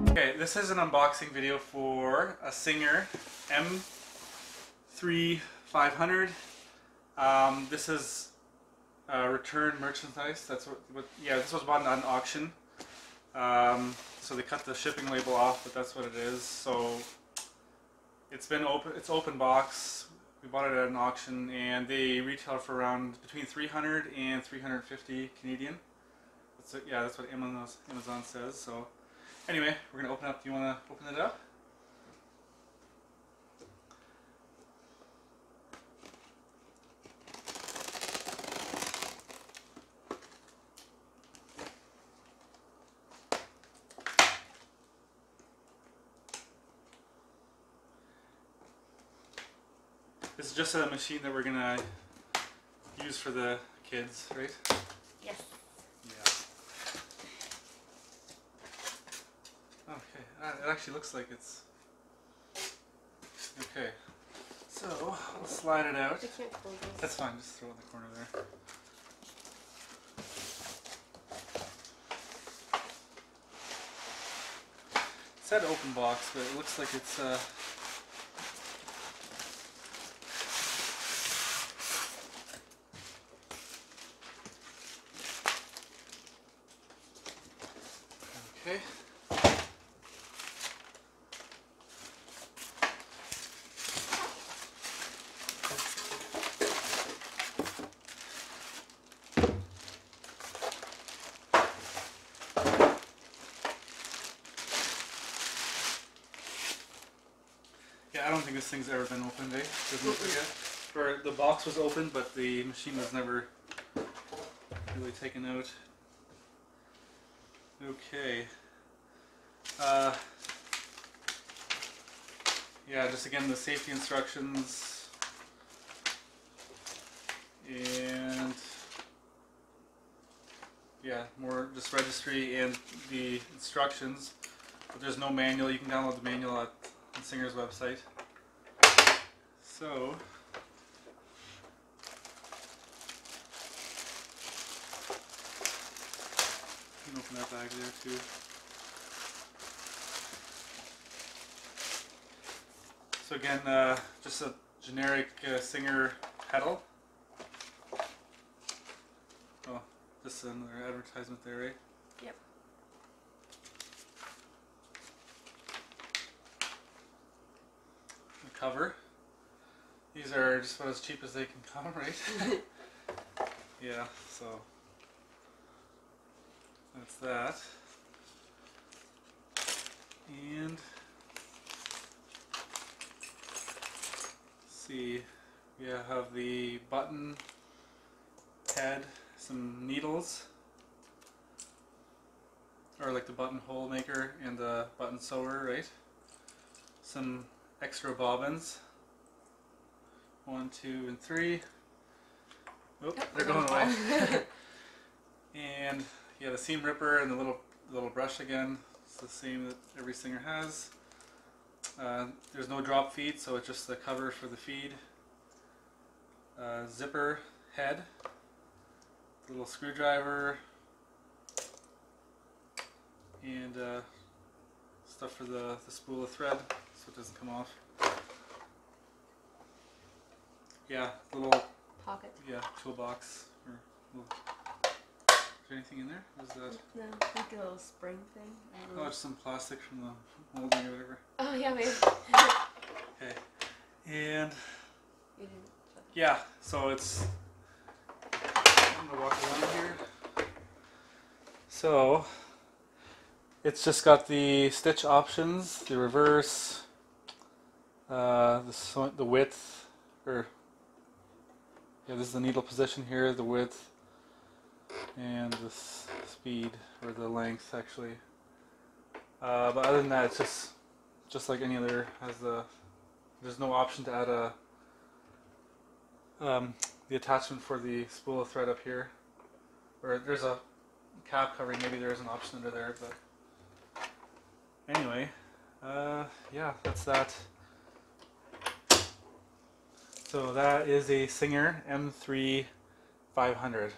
Okay, this is an unboxing video for a Singer M3500. This is return merchandise. That's yeah, this was bought on auction. So they cut the shipping label off, but that's what it is. So it's open box. We bought it at an auction, and they retail for around between 300 and 350 Canadian. Yeah, that's what Amazon says. So anyway, we're gonna open up. Do you want to open it up? This is just a machine that we're gonna use for the kids, right? Yes. Yeah. Okay, it actually looks like it's... Okay, so we'll slide it out. I can't close this. That's fine, just throw it in the corner there. It said open box, but it looks like it's okay. Yeah, I don't think this thing's ever been opened, eh? Or the box was open, but the machine was never really taken out. Okay. Yeah, just again the safety instructions, and yeah, more just registry and the instructions. But there's no manual. You can download the manual at the Singer's website. So you can open that bag there too. So again, just a generic Singer pedal. Oh, just another advertisement there, right? Yep. The cover. These are just about as cheap as they can come, right? Yeah, so that's that. And see, we have the button head, some needles, or like the button hole maker and the button sewer, right? Some extra bobbins, 1, 2, and 3. Oh, they're going away. And yeah, the seam ripper and the little brush again. It's the same that every Singer has. There's no drop feed, so it's just the cover for the feed. Zipper head, the little screwdriver, and stuff for the spool of thread so it doesn't come off. Yeah, little Pocket. Yeah, toolbox. Or little, is there anything in there? What is that? No, like a little spring thing. Oh, it's some plastic from the molding or whatever. Oh yeah, maybe. Okay, and You didn't. yeah, so it's. I'm gonna walk around here. So it's just got the stitch options, the reverse, the width, or yeah, this is the needle position here, the width, and the speed, or the length actually. But other than that, it's just like any other. There's no option to add the attachment for the spool of thread up here, or there's a cap covering. Maybe there is an option under there, but anyway, yeah, that's that. So that is a Singer M3500.